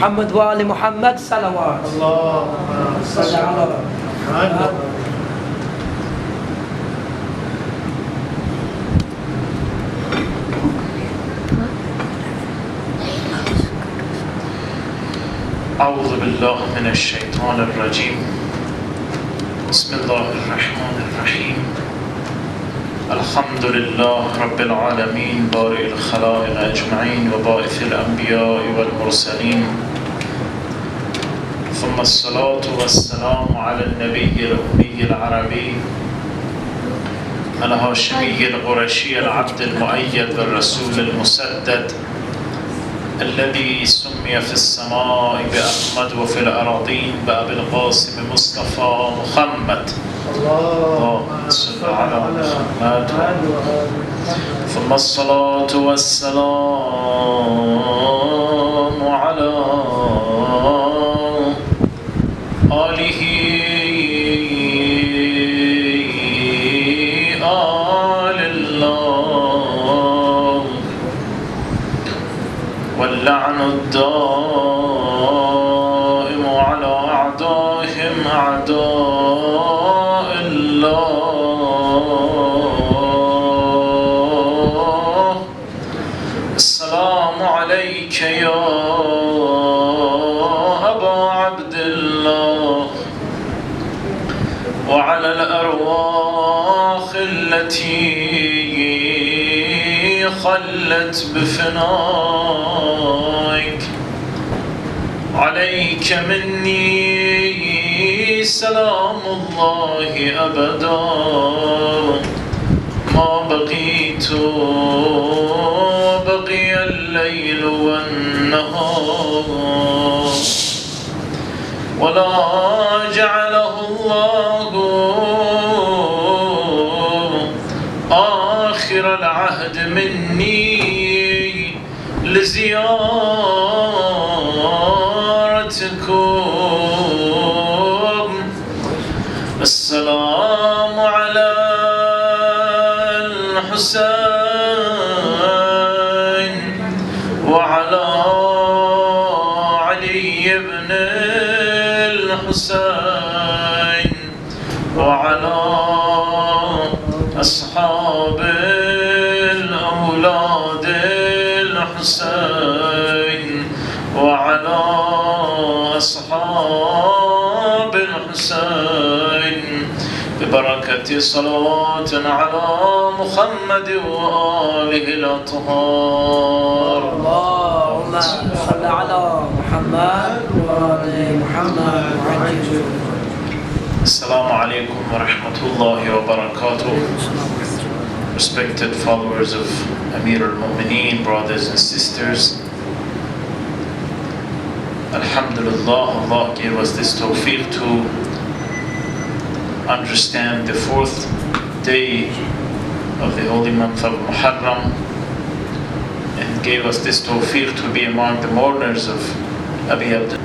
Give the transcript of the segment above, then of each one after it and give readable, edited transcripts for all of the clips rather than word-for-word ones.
محمد وآل محمد صلوات. اللهم صل على محمد. أعوذ بالله من الشيطان الرجيم. بسم الله الرحمن الرحيم. الحمد لله رب العالمين بارئ الخلائق أجمعين وباعث الأنبياء والمرسلين، ثم الصلاة والسلام على النبي الأمي العربي الهاشمي القرشي العبد المؤيد بالرسول المسدد الذي سمي في السماء بأحمد وفي الأراضين بأبي القاسم مصطفى محمد. اللهم صل على محمد. ثم الصلاة والسلام على آله آل الله، واللعن الدائم على أعدائهم أعداء الله. السلام عليك يا أبا عبد الله، وعلى الأرواح التي خلت بفنائك. عليك مني سلام الله أبدا ما بقيت وبقي الليل والنهار، ولا جعله الله آخر العهد مني لزيارتكم. السلام على الحسين وعلى علي بن الحسين وعلى أصحاب الأولاد الحسين وعلى أصحاب الحسين ببركة صلاة على محمد وآله الأطهار. اللهم صل على محمد وآل محمد. Assalamu alaikum wa rahmatullahi wa barakatuh. Respected followers of Amir al-Mu'mineen, brothers and sisters, Alhamdulillah, Allah gave us this tawfiq to understand the 4th day of the holy month of Muharram, and gave us this tawfiq to be among the mourners of the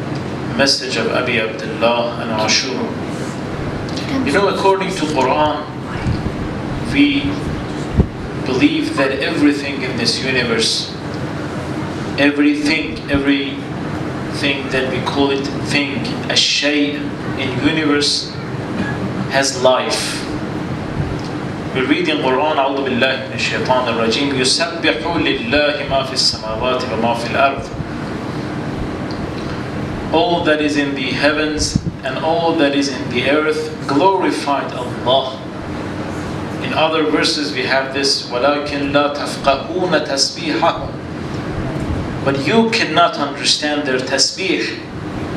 message of Abi Abdullah and Ashura. You know, according to Quran, we believe that everything in this universe, everything that we call it thing, a shay in universe, has life. We read in Quran, أعوذ بالله من الشيطان الرجيم، يسبح لله ما في السماوات وما في الأرض. All that is in the heavens and all that is in the earth glorified Allah. In other verses we have this, وَلَكِنْ لَا تَفْقَهُونَ تَسْبِيحَهُمْ. But you cannot understand their tasbih.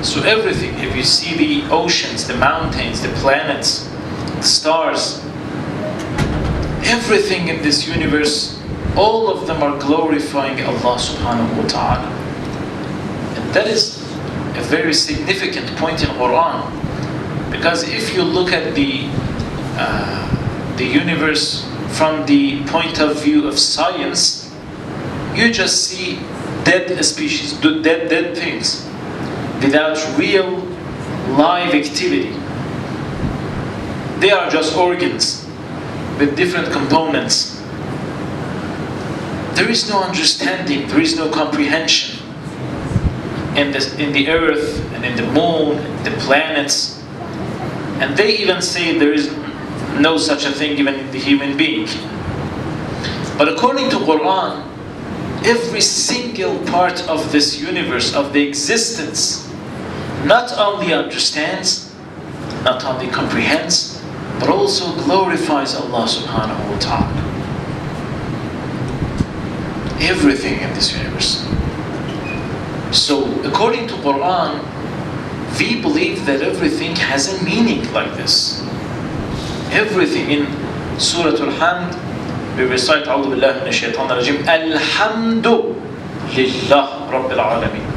So everything, if you see the oceans, the mountains, the planets, the stars, everything in this universe, all of them are glorifying Allah subhanahu wa ta'ala. And that is a very significant point in Quran, because if you look at the universe from the point of view of science, you just see dead species, dead things, without real live activity. They are just organs with different components. There is no understanding, there is no comprehension. in the earth and in the moon, the planets. And they even say there is no such a thing even in the human being. But according to Quran, every single part of this universe, of the existence, not only understands, not only comprehends, but also glorifies Allah subhanahu wa ta'ala. Everything in this universe. So according to Quran, we believe that everything has a meaning like this. Everything in Surah Al-Hamd, we recite A'udhu Billahi Minash Shaitanir Rajim, Alhamdu Lillah Rabbil Alameen.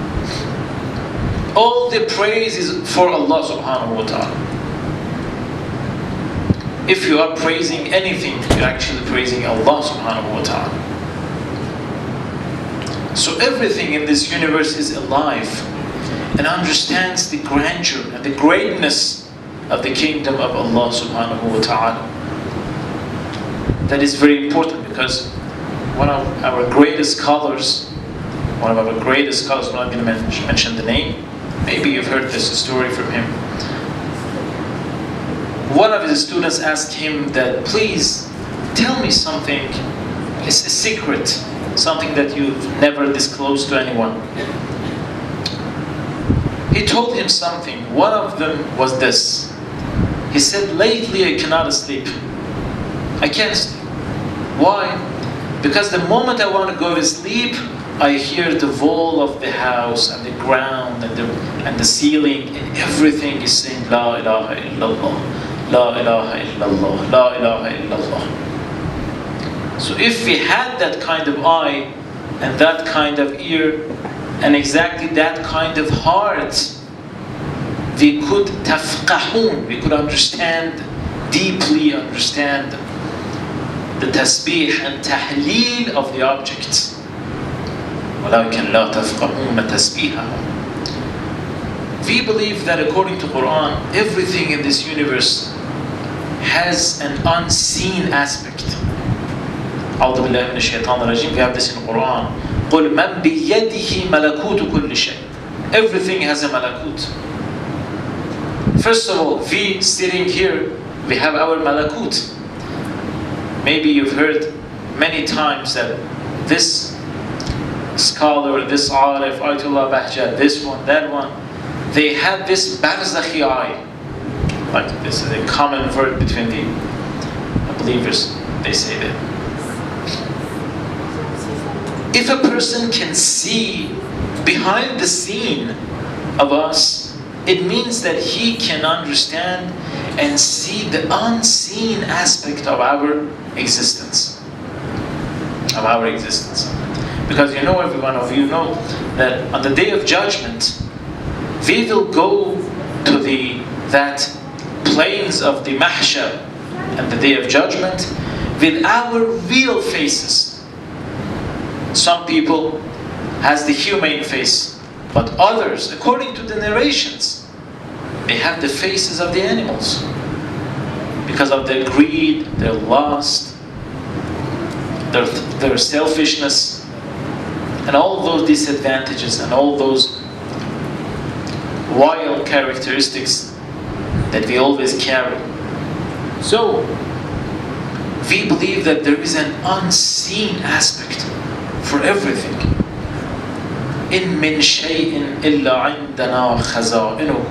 All the praise is for Allah subhanahu wa ta'ala. If you are praising anything, you're actually praising Allah subhanahu wa ta'ala. So everything in this universe is alive and understands the grandeur and the greatness of the kingdom of Allah subhanahu wa ta'ala. That is very important because one of our greatest scholars, I'm not going to mention the name, maybe you've heard this story from him. One of his students asked him that, please tell me something, it's a secret, something that you've never disclosed to anyone. He told him something. One of them was this. He said, lately I cannot sleep. I can't sleep. Why? Because the moment I want to go to sleep, I hear the wall of the house and the ground and the ceiling and everything is saying La ilaha illallah, La ilaha illallah, La ilaha illallah. So if we had that kind of eye and that kind of ear and exactly that kind of heart, we could tafqahun, we could understand, deeply understand the tasbih and tahleel of the objects. وَلَكِنْ لَا تَفْقَهُونَ تَسْبِيحَهُمْ. We believe that according to Quran, everything in this universe has an unseen aspect. أعوذ بالله من الشيطان الرجيم. We have this in Quran. قُلْ مَنْ بِيَدِهِ مَلَكُوتُ كُلِّ شَيْءٍ. Everything has a malakut. First of all, we sitting here, we have our malakut. Maybe you've heard many times that this scholar, this arif, Ayatollah Bahjat, this one, that one, they have this barzakhi eye. Like this is a common word between the believers. They say that. If a person can see behind the scene of us, it means that he can understand and see the unseen aspect of our existence. Because you know, every one of you know that on the day of judgment, we will go to that plains of the mahshar and the day of judgment with our real faces. Some people has the humane face, but others, according to the narrations, they have the faces of the animals because of their greed, their lust, their selfishness, and all those disadvantages and all those wild characteristics that we always carry. So we believe that there is an unseen aspect for everything. إن من شيء إلا عندنا خزائنه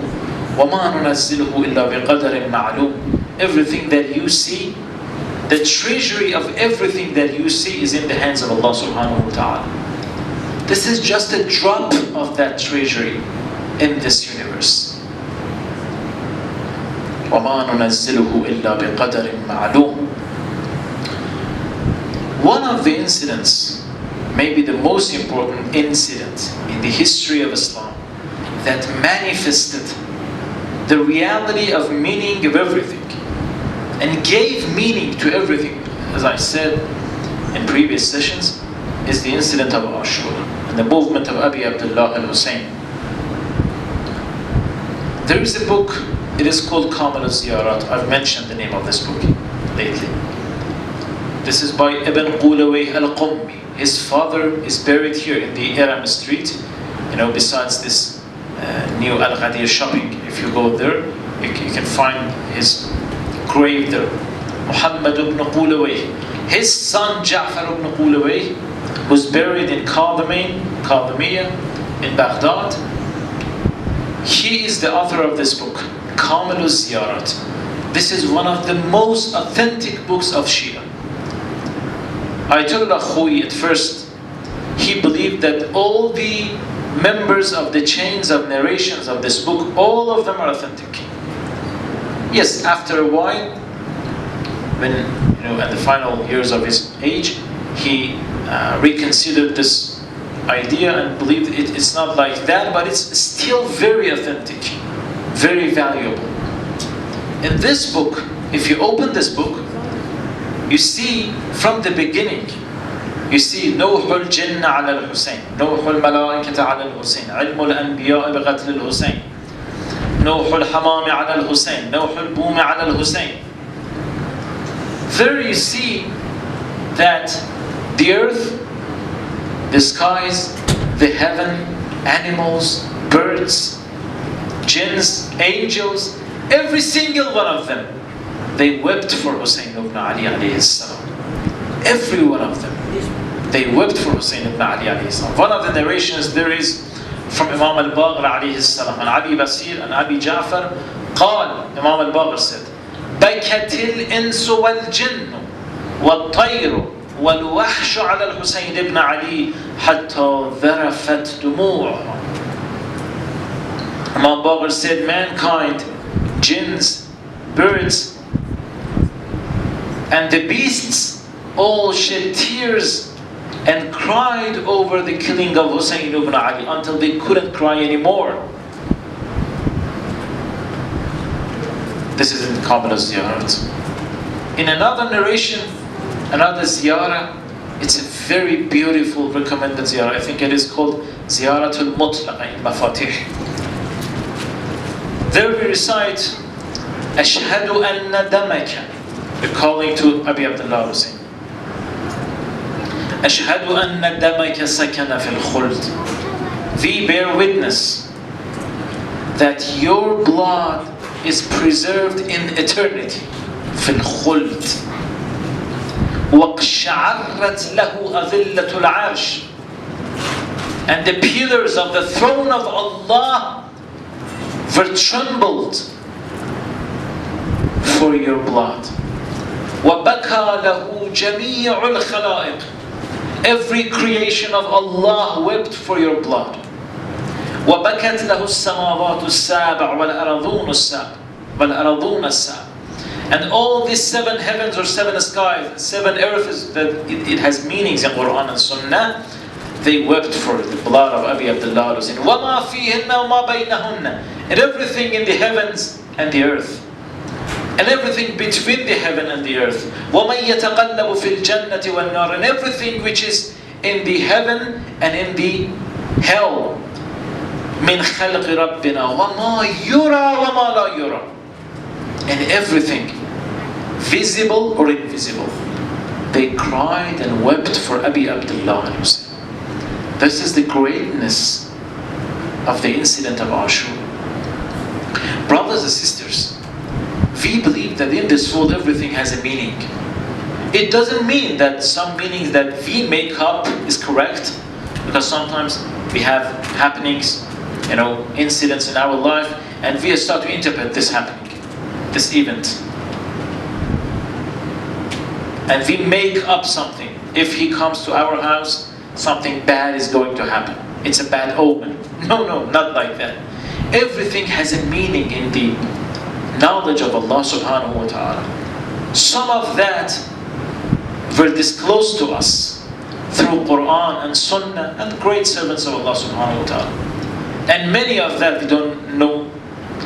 وما ننزله إلا بقدر معلوم. Everything that you see, the treasury of everything that you see is in the hands of Allah subhanahu wa ta'ala. This is just a drop of that treasury in this universe. وما ننزله إلا بقدر معلوم. One of the incidents, maybe the most important incident in the history of Islam that manifested the reality of meaning of everything and gave meaning to everything, as I said in previous sessions, is the incident of Ashura and the movement of Abi Abdullah al-Hussain. There is a book, it is called Kamil al-Ziyarat. I've mentioned the name of this book lately. This is by Ibn Qulawayh al-Qummi. His father is buried here in the Iram Street. besides this new Al-Ghadir shopping, if you go there, you can find his grave there. Muhammad ibn Qulawayh. His son Ja'far ibn Qulawayh, who's buried in Qadimiyya in Baghdad, he is the author of this book, Kamil Ziyarat. This is one of the most authentic books of Shia. Ayatollah Khoui, at first, he believed that all the members of the chains of narrations of this book, all of them are authentic. Yes, after a while, when at the final years of his age, he reconsidered this idea and believed it's not like that, but it's still very authentic, very valuable. In this book, if you open this book, you see from the beginning, you see نوح الجن على الحسين، نوح الملائكة على الحسين، علم الأنبياء بقتل الحسين، نوح الحمام على الحسين، نوح البوم على الحسين. There you see that the earth, the skies, the heaven, animals, birds, jinns, angels, every single one of them, they wept for Hussein ibn Ali alayhi salam. Every one of them, they wept for Hussein ibn Ali alayhi salam. One of the narrations there is from Imam al-Baqir alayhi salam, and Abi Basir and Abi Ja'far, قال, Imam al-Baqir said, بكت الإنس والجن والطير والوحش على الحسين ibn Ali حتى ذرفت دموعهم. Imam Baqir said, mankind, jinns, birds, and the beasts all shed tears and cried over the killing of Hussein ibn Ali until they couldn't cry anymore. This is in Kamil Ziyarat. In another narration, another ziyarah, it's a very beautiful recommended ziyarah. I think it is called Ziyaratul Mutlaqa in Mafatih. There we recite Ashhadu anna damaka, recalling to Abi Abdullah Hussein. Ashhadu anna damaka sakana fil khuld. We bear witness that your blood is preserved in eternity. Fil khuld. وَقْشَعَرَّتْ لَهُ أَذِلَّةُ الْعَرْشِ. And the pillars of the throne of Allah were trembled for your blood. وَبَكَى لَهُ جَمِيعُ الْخَلَائِقِ. Every creation of Allah wept for your blood. وَبَكَتْ لَهُ السَّمَاوَاتُ السَّابَعُ وَالْأَرَضُونَ السَّابَعُ. And all these 7 heavens or 7 skies, 7 earths, that it has meanings in Quran and Sunnah, they wept for the blood of Abi Abdullah Hussein. وَمَا فِيهِنَّ وَمَا بَيْنَهُنَّ. And everything in the heavens and the earth. And everything between the heaven and the earth. وَمَنْ يَتَقَلَّبُ فِي الْجَنَّةِ وَالنَّارِ. And everything which is in the heaven and in the hell. مِنْ خَلْقِ رَبِّنَا وَمَا يُرَى وَمَا لَا يُرَى. And everything, visible or invisible, they cried and wept for Abi Abdullah Hussein. This is the greatness of the incident of Ashura. Brothers and sisters, we believe that in this world everything has a meaning. It doesn't mean that some meanings that we make up is correct, because sometimes we have happenings, incidents in our life, and we start to interpret this happening, this event. And we make up something. If he comes to our house, something bad is going to happen. It's a bad omen. No, not like that. Everything has a meaning in the knowledge of Allah subhanahu wa ta'ala. Some of that were disclosed to us through Quran and Sunnah and great servants of Allah subhanahu wa ta'ala. And many of that we don't know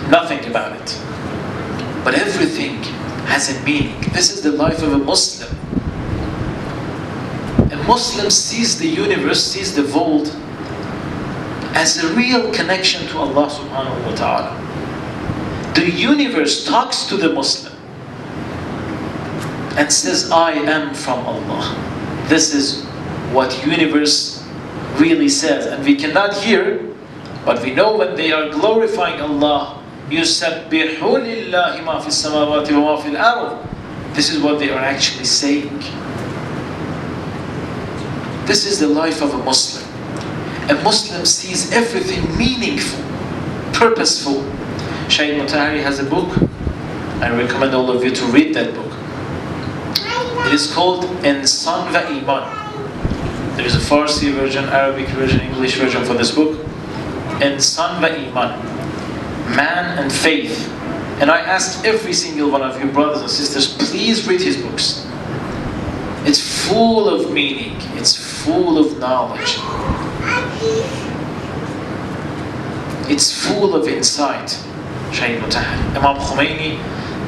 nothing about it. But everything has a meaning. This is the life of a Muslim. A Muslim sees the universe, sees the world as a real connection to Allah subhanahu wa ta'ala. The universe talks to the Muslim and says, I am from Allah. This is what universe really says. And we cannot hear But we know when they are glorifying Allah, يُسَبِّحُ لِلَّهِ مَا فِي السَّمَاوَاتِ وَمَا فِي الْأَرْضِ. This is what they are actually saying. This is the life of a Muslim. A Muslim sees everything meaningful, purposeful. Syed Mutahari has a book. I recommend all of you to read that book. It is called Insan va Iman. There is a Farsi version, Arabic version, English version for this book. Insan va Iman. Man and Faith. And I asked every single one of you brothers and sisters, please read his books. It's full of meaning. It's full of knowledge. It's full of insight. Syed Mutahari. Imam Khomeini,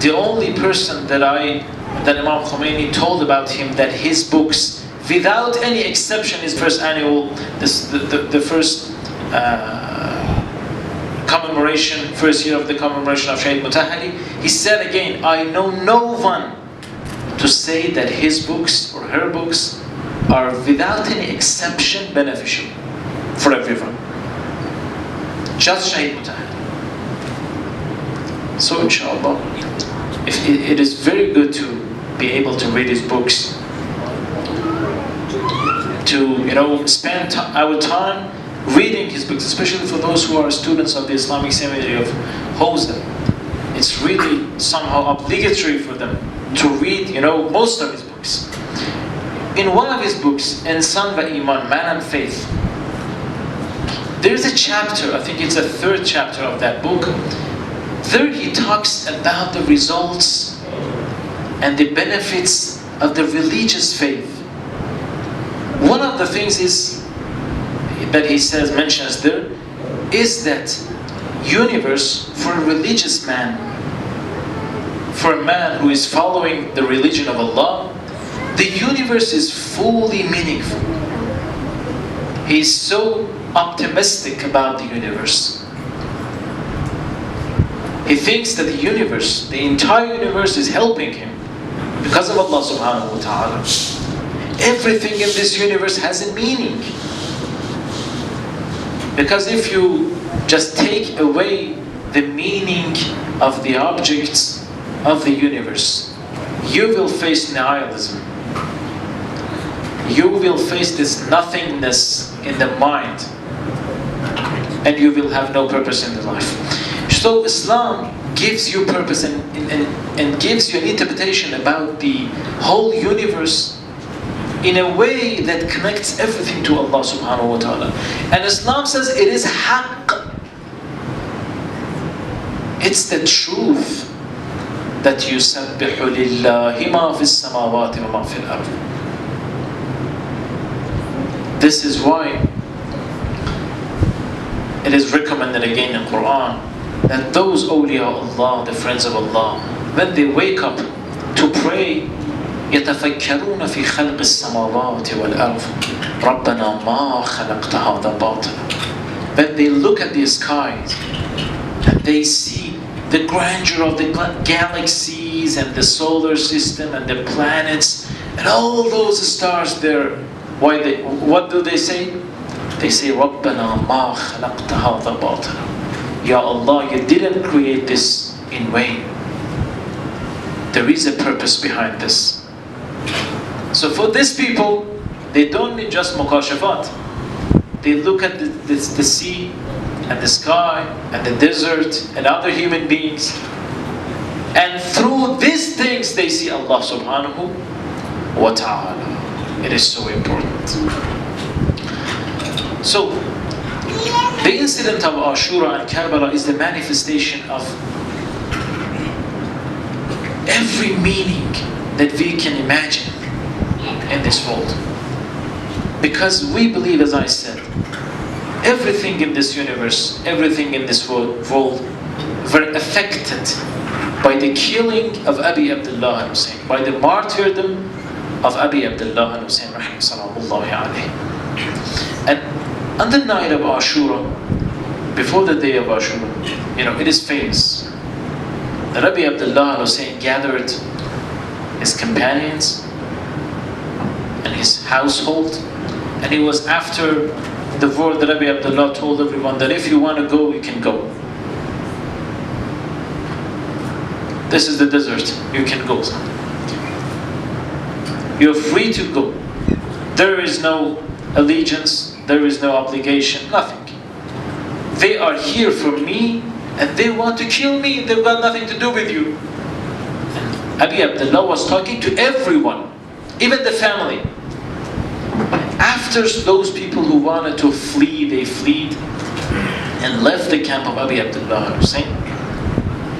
the only person that Imam Khomeini told about him that his books, without any exception, his first annual, the first commemoration, first year of the commemoration of Syed Mutahari, he said again, I know no one to say that his books or her books are without any exception beneficial for everyone. Just Syed Mutahari. So inshallah, it is very good to be able to read his books, to spend our time reading his books, especially for those who are students of the Islamic Seminary of Hosden. It's really somehow obligatory for them to read, most of his books. In one of his books, Insan va Iman, Man and Faith, there's a chapter, I think it's a third chapter of that book. There he talks about the results and the benefits of the religious faith. One of the things is that he mentions there is that universe for a religious man, for a man who is following the religion of Allah, the universe is fully meaningful. He is so optimistic about the universe. He thinks that the entire universe is helping him because of Allah subhanahu wa ta'ala. Everything in this universe has a meaning. Because if you just take away the meaning of the objects of the universe, you will face nihilism. You will face this nothingness in the mind, and you will have no purpose in the life. So Islam gives you purpose and gives you an interpretation about the whole universe in a way that connects everything to Allah subhanahu wa ta'ala. And Islam says it is haqq. It's the truth that يُسَبِّحُ لِلَّهِ مَا فِي السَّمَاوَاتِ وَمَا فِي الْأَرْضِ. This is why it is recommended again in Quran that those awliya Allah, the friends of Allah, when they wake up to pray, يَتَفَكَّرُونَ فِي خَلْقِ السَّمَاوَاتِ وَالْأَرْضِ رَبَّنَا مَا خَلَقْتَ هَذَا بَاطِلًا. When they look at the skies and they see the grandeur of the galaxies and the solar system and the planets and all those stars there, what do they say? They say, رَبَّنَا مَا خَلَقْتَ هَذَا بَاطِلًا. Ya Allah, you didn't create this in vain. There is a purpose behind this. So for these people, they don't need just mukashafat. They look at the sea and the sky and the desert and other human beings, and through these things they see Allah subhanahu wa ta'ala. It is so important. So the incident of Ashura and Karbala is the manifestation of every meaning that we can imagine in this world. Because we believe, as I said, everything in this universe, everything in this world were affected by the killing of Abi Abdullah al-Hussein, by the martyrdom of Abi Abdullah al-Hussein rahimahullah alayhi. And on the night of Ashura, before the day of Ashura, it is famous that Abi Abdullah al-Hussein gathered his companions and his household, and he was after the word that Abi Abdullah told everyone that if you want to go, you can go. This is the desert, you can go. You're free to go. There is no allegiance, there is no obligation, nothing. They are here for me and they want to kill me, they've got nothing to do with you. And Abi Abdullah was talking to everyone, even the family. After those people who wanted to flee, they fled and left the camp of Abi Abdullah Hussein.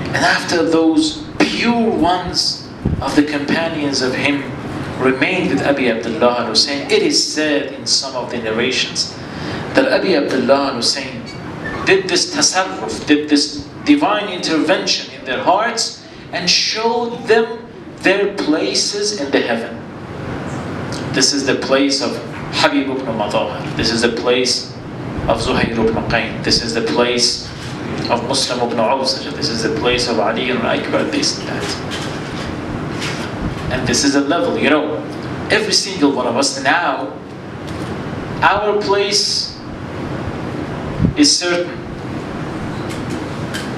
And after those pure ones of the companions of him remained with Abi Abdullah Hussein, it is said in some of the narrations that Abi Abdullah Hussein did this tasarruf, did this divine intervention in their hearts and showed them their places in the heaven. This is the place of Habib ibn Madahir. This is the place of Zuhair ibn Qayn. This is the place of Muslim ibn Awzaj. This is the place of Ali ibn Akbar, this and that. And this is a level, every single one of us now, our place is certain.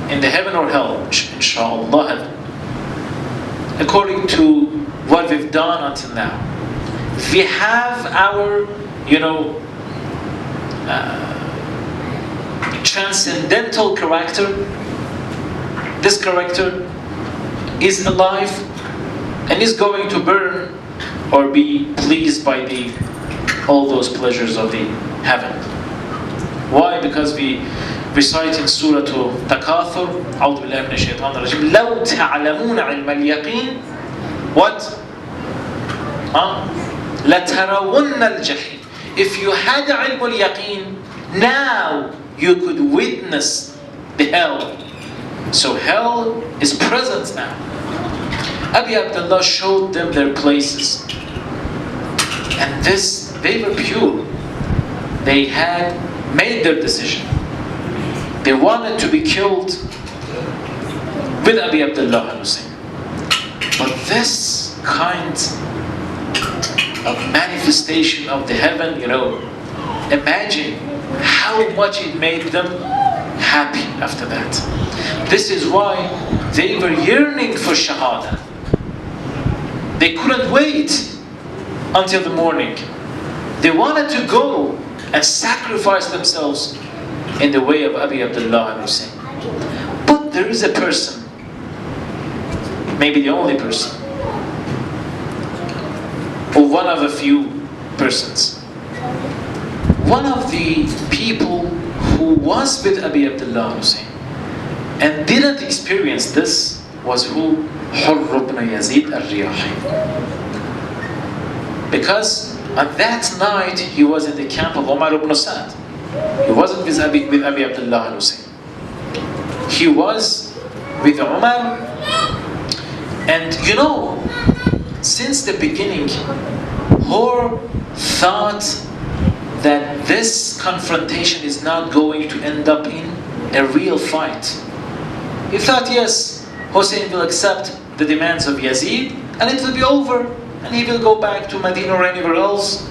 In the heaven or hell, inshallah, according to what we've done until now. We have our, transcendental character. This character is alive and is going to burn or be pleased by all those pleasures of the heaven. Why? Because we recite in Surah Takathur, أعوذ بالله من الشيطان الرجيم, لو تعلمون علم اليقين, what? لترون الجحيم. If you had علم اليقين, now you could witness the hell. So hell is present now. Abi Abdullah showed them their places. And they were pure. They had made their decision. They wanted to be killed with Abi Abdullah Hussein. But this kind of manifestation of the heaven, imagine how much it made them happy after that. This is why they were yearning for Shahada. They couldn't wait until the morning. They wanted to go and sacrifice themselves in the way of Abi Abdullah Hussein. But there is a person, maybe the only person, or one of a few persons. One of the people who was with Abi Abdullah Hussein and didn't experience this was who? Hurr ibn Yazid al-Riyahi. Because on that night he was in the camp of Umar ibn Sa'd. He wasn't with Abi Abdullah Hussein. He was with Umar. And since the beginning, Hur thought that this confrontation is not going to end up in a real fight. He thought, yes, Hussein will accept the demands of Yazid and it will be over and he will go back to Medina or anywhere else,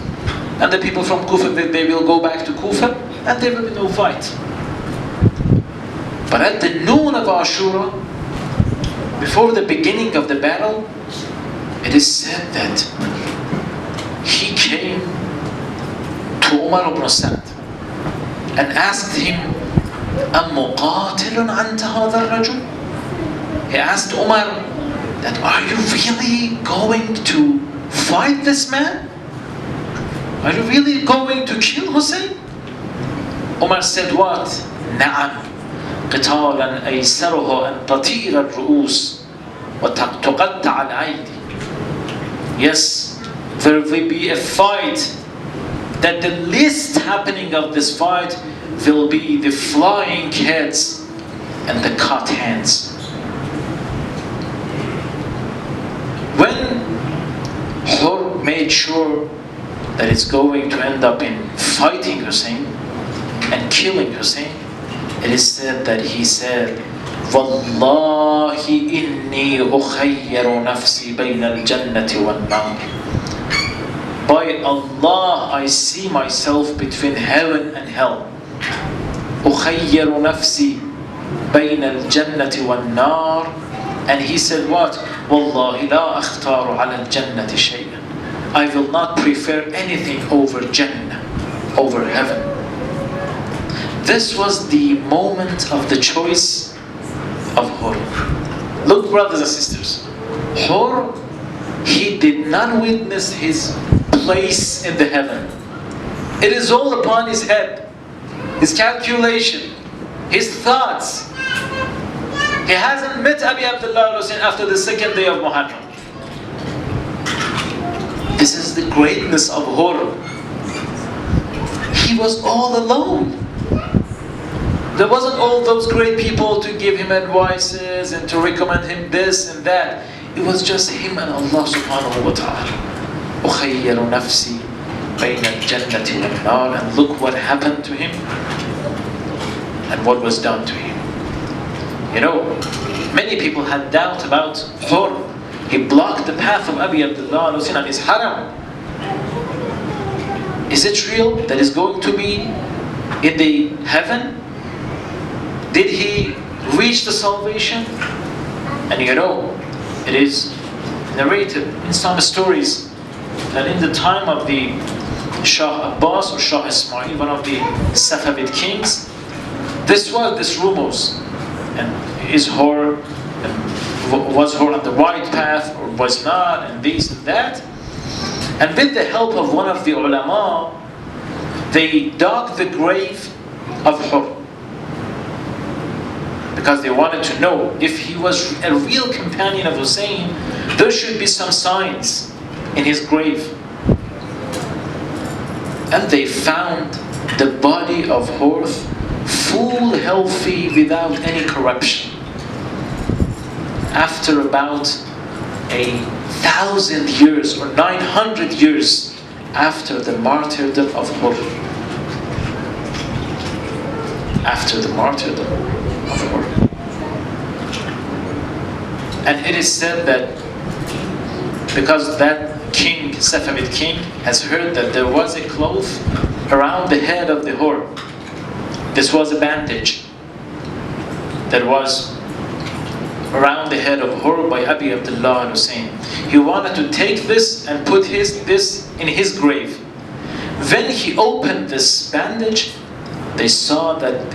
and the people from Kufa, they will go back to Kufa and there will be no fight. But at the noon of Ashura, before the beginning of the battle, it is said that he came to Umar ibn Sa'd and asked him, أَمُقَاتِلٌ عَنْتَ هَذَا الرَّجُلِ? He asked Umar that, are you really going to fight this man? Are you really going to kill Hussein? Umar said what? نعم قتالا أيسره أن تطير الرؤوس وتقطع الأيدي. Yes, there will be a fight that the least happening of this fight will be the flying heads and the cut hands. When Hur made sure that it's going to end up in fighting Hussein and killing Hussein, it is said that he said, وَاللَّهِ إِنِّي أُخَيَّرُ نَفْسِي بَيْنَ الْجَنَّةِ وَالنَّارِ. By Allah, I see myself between heaven and hell. أخير نفسي بين الجنة والنار. And he said what? والله لا أختار على الجنة شيئا. I will not prefer anything over Jannah, over heaven. This was the moment of the choice of Hur. Look, brothers and sisters, Hur, he did not witness his place in the heaven. It is all upon his head, his calculation, his thoughts. He hasn't met Abi Abdullah Hussain after the second day of Muharram. This is the greatness of Hur. He was all alone. There wasn't all those great people to give him advices and to recommend him this and that. It was just him and Allah subhanahu wa ta'ala. أخير نفسي بين الجنة والنار. And look what happened to him and what was done to him. You know, many people had doubt about Hur. He blocked the path of Abi Abdullah Hussain and his haram. Is it real that he's going to be in the heaven? Did he reach the salvation? And you know, it is narrated in some stories that in the time of the Shah Abbas or Shah Ismail, one of the Safavid kings, this rumors, and is Hur, and was Hur on the right path or was not, and this and that. And with the help of one of the ulama, they dug the grave of Hur, because they wanted to know if he was a real companion of Hussein. There should be some signs in his grave. And they found the body of Hur full healthy without any corruption. After about 1,000 years or 900 years after the martyrdom of Hur. After the martyrdom of Hur. And it is said that because that king, Safavid king, has heard that there was a cloth around the head of the Hur. This was a bandage that was around the head of Hur by Abi Abdullah Hussain. He wanted to take this and put this in his grave. When he opened this bandage, they saw that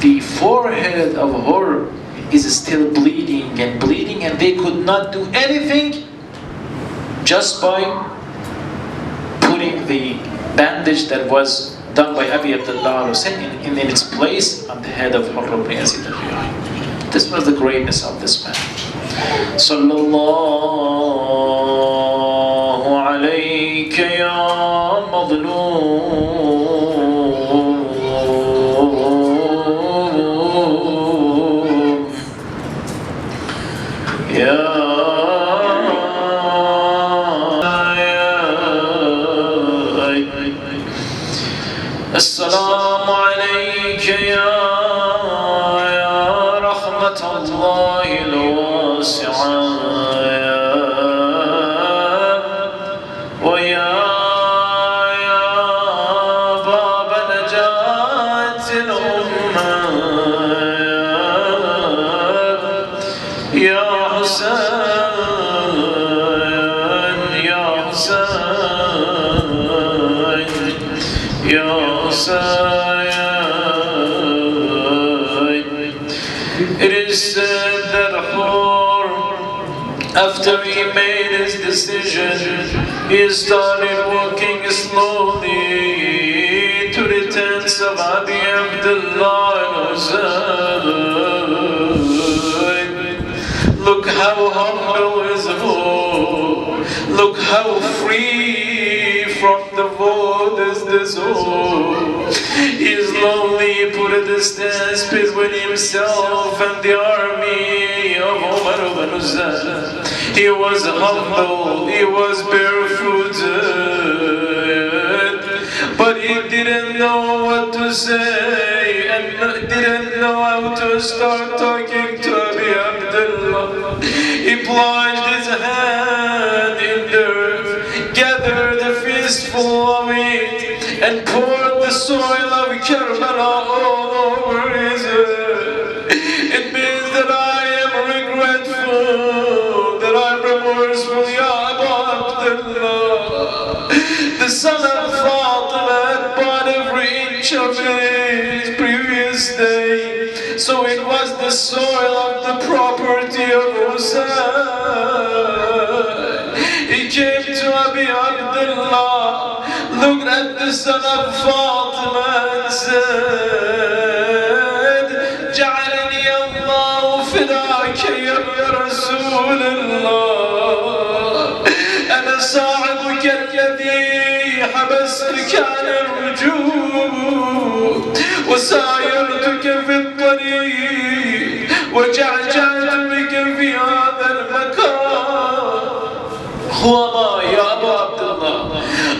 the forehead of Hur is still bleeding, and they could not do anything just by putting the bandage that was done by Abi Abdullah Hussain in its place on the head of Hur ibn Yazid al-Riyai. This was the greatness of this man. Sallallahu alayka ya madloom. السلام عليك يا رحمة الله الواسعة ويا باب نجاة الأمة يا حسين يا حسين يا It is said that Hur, after he made his decision, he started walking slowly to the tents of Abi Abdullah Hussain. Look how humble is Hur. Look how free from the world is this Hur. He is lonely, he put a distance between himself and the army of Umar ibn Hussain. He was humble, he was barefooted, but he didn't know what to say and didn't know how to start talking to Abi Abdullah. He plunged his hand in the earth, gathered the fist soil of Karbala all over his head. It means that I am regretful, that I'm remorseful, Ya Abu Abdullah. The son of Fatima had bought every inch of his previous day, so it was the soil of the property of Hussain. He came to Abi Abdullah, looked at the son of Fatima and said, جعلني الله فداك يا رسول الله، أنا صاحبك الذي حبستك عن الرجوع وسايرتك في الطريق وجعجعت بك في هذا المكان. Who ya Abu Abdullah?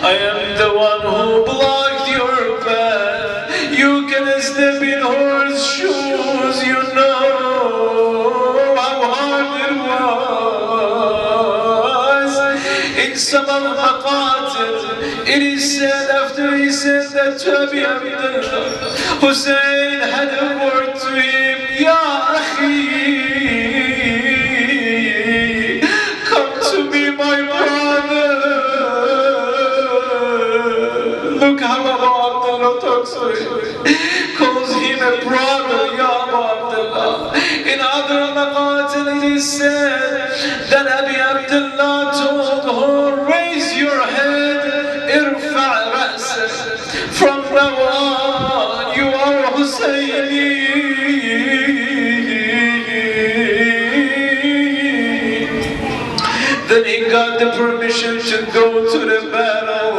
I am the one who blocked your path. You can step in horse shoes, you know how hard it was. In some of the maqatil, it is said after he said that to Abi Abdullah, Hussein had a word to him, Ya Akhi, come to me, my brother. Look how Abu Abdullah talks to him. Calls him a brother, Ya Abu Abdullah. In other maqatil it is said that Abi Abdullah told her, raise your head, irfa' ra'sak. From now on, you are Husseini. Then he got the permission to go to the battle.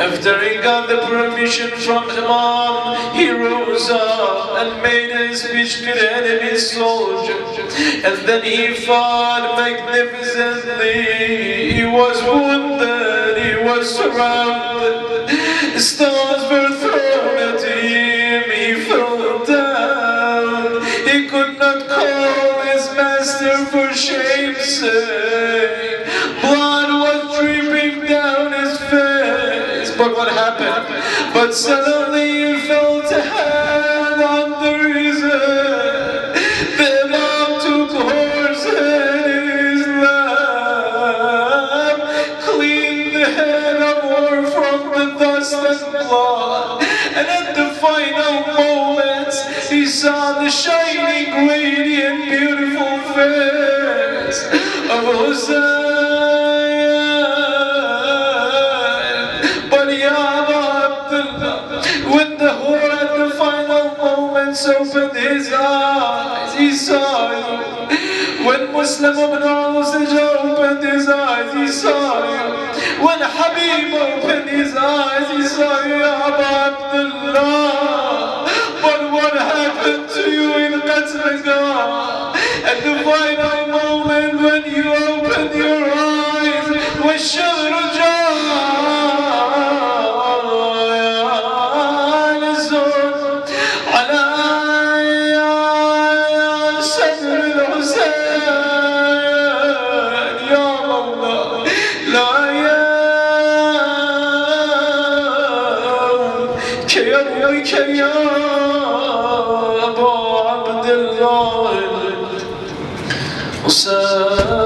After he got the permission from Imam, he rose up and made a speech to the enemy soldier. And then he fought magnificently. He was wounded, he was surrounded. Stones were thrown at him, he fell down. He could not call his master for shame's sake. Blood was dripping down his face. But what happened? But suddenly he felt a hand under his head. The Imam took horse head in his lap, cleaned the head of her from the dust and blood. And at the final moments, he saw the shining, radiant, beautiful face of Hussein. But Ya Abu Abdullah, when the whore at the final moments opened his eyes, he saw you. When Muslim ibn al-Usaj opened his eyes, he saw you. When Habib opened his eyes, he saw you, Ya Abu Abdullah. But what happened to you in Qatlagar? At the final moment when you opened your eyes, وَالشَّهْرُ جَالِسٌ عَلَى صدر الحسين يا مولا لا يوم كيومك يا أبا عبد الله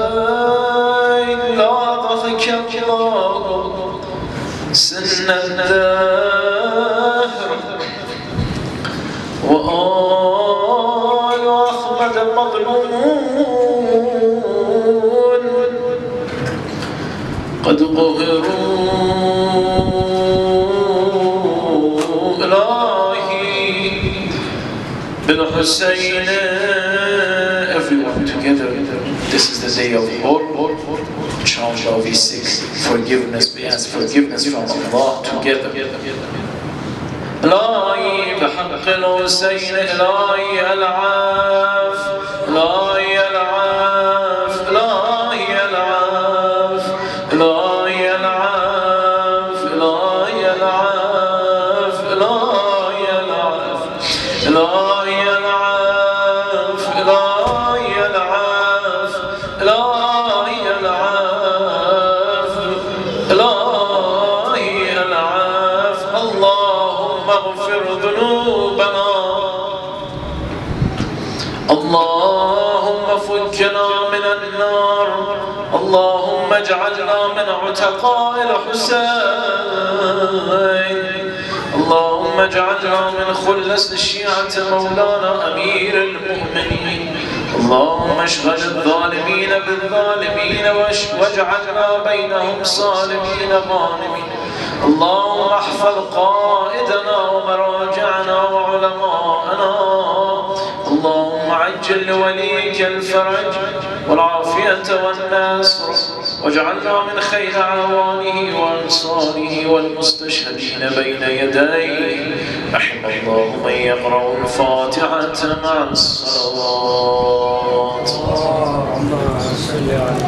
حسين لا ضحك الله سن الدهر وآل أحمد مظلومون قد قهروا إلهي بالحسين. Everyone together, this is the day of hope, challenge of V6, forgiveness. We ask forgiveness from Allah together. إلهي بحق الحسين إلهي العاف، إلهي العاف، إلهي العاف، إلهي العاف، إلهي العاف، إلهي العاف، إلهي العاف، إلهي العاف، إلهي العاف، إلهي العاف. اللهم اغفر اللهم فجنا من النار. اللهم اجعلنا من عتقاء الحسين. اللهم اجعلنا من خلص الشيعة مولانا أمير المؤمنين. اللهم اشغل الظالمين بالظالمين واجعلنا بينهم صالمين غانمين. اللهم احفظ قائدنا ومراجعنا وعلماءنا. اللهم عجل لوليك الفرج والعافية والنصر، واجعلنا من خير أعوانه وأنصاره والمستشهدين بين يديه. رحم الله من يقرأ الفاتحة مع الصلوات. اللهم صل على